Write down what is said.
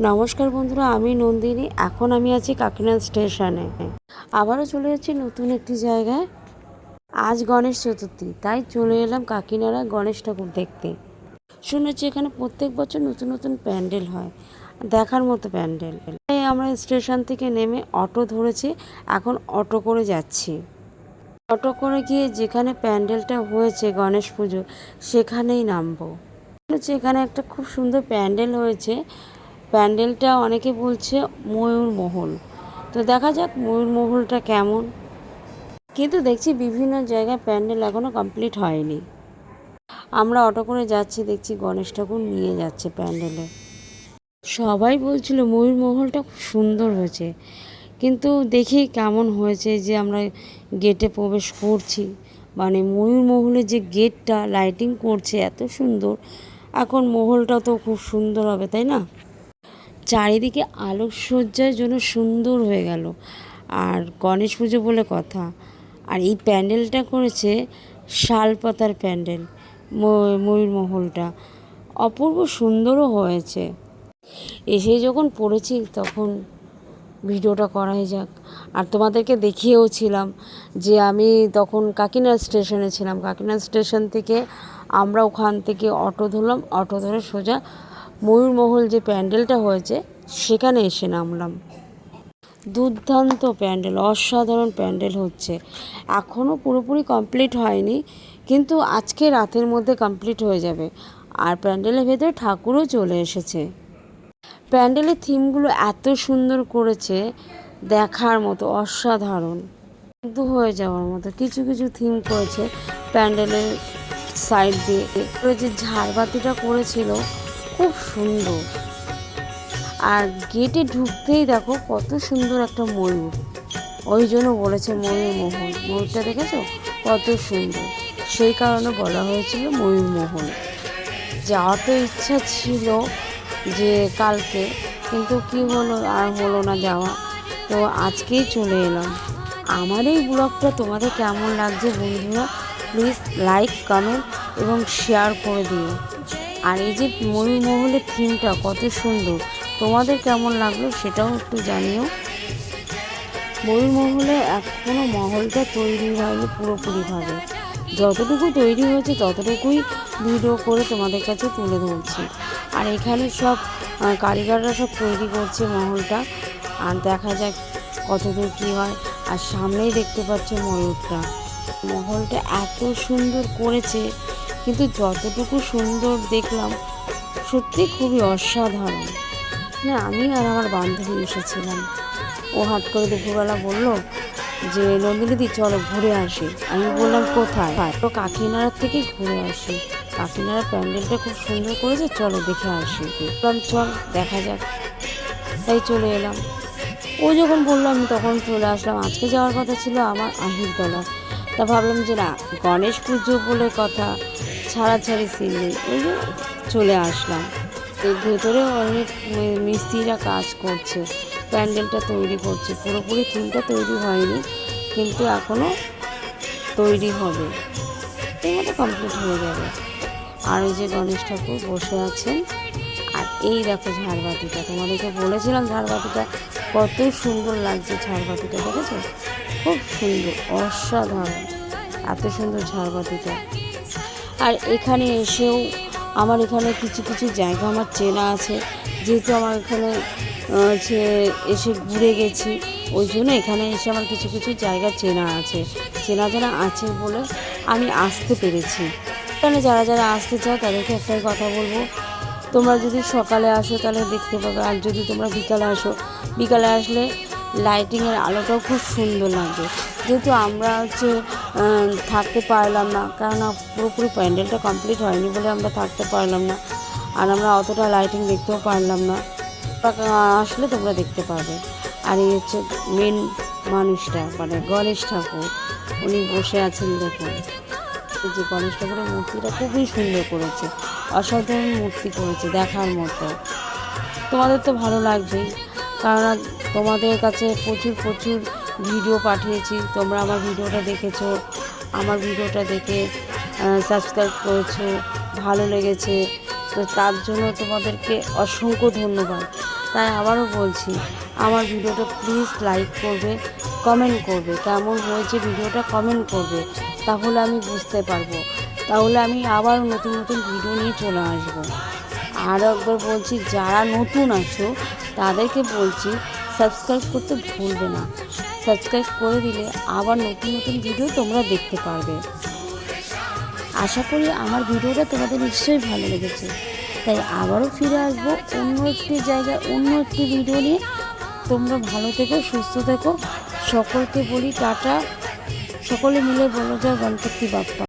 নমস্কার বন্ধুরা, আমি নন্দিনী। এখন আমি আছি কাকিনাড়া স্টেশনে। আবারও চলে যাচ্ছি নতুন একটি জায়গায়। আজ গণেশ চতুর্থী, তাই চলে এলাম কাকিনাড়া গণেশ ঠাকুর দেখতে। শুনেছি এখানে প্রত্যেক বছর নতুন নতুন প্যান্ডেল হয়, দেখার মতো প্যান্ডেল। তাই আমরা স্টেশন থেকে নেমে অটো ধরেছি, এখন অটো করে যাচ্ছি। অটো করে গিয়ে যেখানে প্যান্ডেলটা হয়েছে গণেশ পুজো, সেখানেই নামবো। শুনেছি এখানে একটা খুব সুন্দর প্যান্ডেল হয়েছে। প্যান্ডেলটা অনেকে বলছে ময়ূরমহল। তো দেখা যাক ময়ূরমহলটা কেমন। কিন্তু দেখছি বিভিন্ন জায়গায় প্যান্ডেল এখনও কমপ্লিট হয়নি। আমরা অটো করে যাচ্ছি, দেখছি গণেশ ঠাকুর নিয়ে যাচ্ছে প্যান্ডেলে। সবাই বলছিল ময়ূরমহলটা খুব সুন্দর হয়েছে, কিন্তু দেখি কেমন হয়েছে। যে আমরা গেটে প্রবেশ করছি, মানে ময়ূরমহলের যে গেটটা লাইটিং করছে এত সুন্দর। এখন মহলটা তো খুব সুন্দর হবে, তাই না? চারিদিকে আলোকসজ্জার জন্য সুন্দর হয়ে গেল। আর গণেশ পুজো বলে কথা। আর এই প্যান্ডেলটা করেছে শালপাতার প্যান্ডেল। ময়ূরমহলটা অপূর্ব সুন্দরও হয়েছে। এসে যখন পড়েছি তখন ভিডিওটা করাই যাক। আর তোমাদেরকে দেখিয়েও ছিলাম যে আমি তখন কাকিনাড়া স্টেশনে ছিলাম। কাকিনাড়া স্টেশন থেকে আমরা ওখান থেকে অটো ধরলাম, অটো ধরে সোজা ময়ূরমহল যে প্যান্ডেলটা হয়েছে সেখানে এসে নামলাম। দুর্দান্ত প্যান্ডেল, অসাধারণ প্যান্ডেল হচ্ছে। এখনও পুরোপুরি কমপ্লিট হয়নি, কিন্তু আজকে রাতের মধ্যে কমপ্লিট হয়ে যাবে। আর প্যান্ডেলের ভেতরে ঠাকুরও চলে এসেছে। প্যান্ডেলের থিমগুলো এত সুন্দর করেছে, দেখার মতো, অসাধারণ, মুগ্ধ হয়ে যাওয়ার মতো। কিছু কিছু থিম করেছে প্যান্ডেলের সাইড দিয়ে। যে ঝাড়বাতিটা করেছিল খুব সুন্দর। আর গেটে ঢুকতেই দেখো কত সুন্দর একটা ময়ূর, ওই জন্য বলেছে ময়ূরমহল। ময়ূরটা দেখেছো কত সুন্দর, সেই কারণে বলা হয়েছিল ময়ূরমহল। যাওয়ার তো ইচ্ছা ছিল যে কালকে, কিন্তু কি হলো, আর হলো না যাওয়া। তো আজকেই চলে এলাম। আমার এই ব্লগটা তোমাদের কেমন লাগছে বন্ধুরা, প্লিজ লাইক, কমেন্ট এবং শেয়ার করে দিও। আর এই যে ময়ূরমহলের থিমটা কত সুন্দর, তোমাদের কেমন লাগলো সেটাও একটু জানিও। ময়ূরমহলে এখনও মহলটা তৈরি হয়নি পুরোপুরিভাবে। যতটুকু তৈরি হয়েছে ততটুকুই ভিডিও করে তোমাদের কাছে তুলে ধরছি। আর এখানে সব কারিগররা সব তৈরি করছে মহলটা। আর দেখা যাক কতদূর কী হয়। আর সামনেই দেখতে পাচ্ছ ময়ূরটা। মহলটা এত সুন্দর করেছে, কিন্তু যতটুকু সুন্দর দেখলাম সত্যি খুবই অসাধারণ। না, আমি আর আমার বান্ধবী এসেছিলাম। ও হাট করে দুপুরবেলা বললো যে নন্দিনীদি চলো ঘুরে আসি। আমি বললাম কোথায়? তো কাকিনাড়ার থেকে ঘুরে আসি, কাকিনাড়ার প্যান্ডেলটা খুব সুন্দর করেছে, চলো দেখে আসি। বললাম চল দেখা যাক, তাই চলে এলাম। ও যখন বললো আমি তখন চলে আসলাম। আজকে যাওয়ার কথা ছিল আমার আহিরতলা। তা ভাবলাম যে না, গণেশ পুজো বলে কথা, ছাড়াছাড়ি সিন নেই, ওই যে চলে আসলাম। এর ভেতরে অনেক মিস্ত্রিরা কাজ করছে, প্যান্ডেলটা তৈরি করছে। পুরোপুরি থিমটা তৈরি হয়নি, কিন্তু এখনও তৈরি হবে, এই মতো কমপ্লিট হয়ে যাবে। আর ওই যে গণেশ ঠাকুর বসে আছেন। আর এই দেখো ঝাড়বাতিটা, তোমাদেরকে বলেছিলাম ঝাড়বাতিটা কত সুন্দর লাগছে। ঝাড়বাতিটা দেখেছো, খুব সুন্দর, অসাধারণ, এত সুন্দর ঝাড়বাতিটা। আর এখানে এসেও আমার এখানে কিছু কিছু জায়গা আমার চেনা আছে, যেহেতু আমার এখানে এসে ঘুরে গেছি, ওই জন্য এখানে এসে আমার কিছু কিছু জায়গা চেনা আছে। চেনা জানা আছে বলে আমি আসতে পেরেছি। এখানে যারা যারা আসতে চাও তাদেরকে একটাই কথা বলবো, তোমরা যদি সকালে আসো তাহলে দেখতে পাবে। আর যদি তোমরা বিকালে আসো, বিকালে আসলে লাইটিংয়ের আলোটাও খুব সুন্দর লাগবে। যেহেতু আমরা থাকতে পারলাম না, কেননা পুরোপুরি প্যান্ডেলটা কমপ্লিট হয়নি বলে আমরা থাকতে পারলাম না। আর আমরা অতটা লাইটিং দেখতেও পারলাম না। আসলে তোমরা দেখতে পাবে। আর এই হচ্ছে মেন মানুষটা, মানে গণেশ ঠাকুর, উনি বসে আছেন। দেখুন এই যে গণেশ ঠাকুরের মূর্তিটা খুবই সুন্দর করেছে, অসাধারণ মূর্তি করেছে, দেখার মতো। তোমাদের তো ভালো লাগবেই, কারণ তোমাদের কাছে প্রচুর প্রচুর ভিডিও পাঠিয়েছি, তোমরা আমার ভিডিওটা দেখেছো, আমার ভিডিওটা দেখে সাবস্ক্রাইব করেছো, ভালো লেগেছে। তো তার জন্য তোমাদেরকে অসংখ্য ধন্যবাদ। তাই আবারও বলছি, আমার ভিডিওটা প্লিজ লাইক করবে, কমেন্ট করবে, কেমন হয়েছে ভিডিওটা কমেন্ট করবে, তাহলে আমি বুঝতে পারবো, তাহলে আমি আবার নতুন নতুন ভিডিও নিয়ে চলে আসবো। আরও একবার বলছি, যারা নতুন আছো তাদেরকে বলছি সাবস্ক্রাইব করতে ভুলবে না। সাবস্ক্রাইব করে দিলে আবার নতুন নতুন ভিডিও তোমরা দেখতে পারবে। আশা করি আমার ভিডিওটা তোমাদের নিশ্চয়ই ভালো লেগেছে। তাই আবারও ফিরে আসবো অন্য একটি জায়গায়, অন্য একটি ভিডিও নিয়ে। তোমরা ভালো থেকো, সুস্থ থেকো। সকলকে বলি টাটা। সকলে মিলে বলো জয় গণপতি বাপ্পা।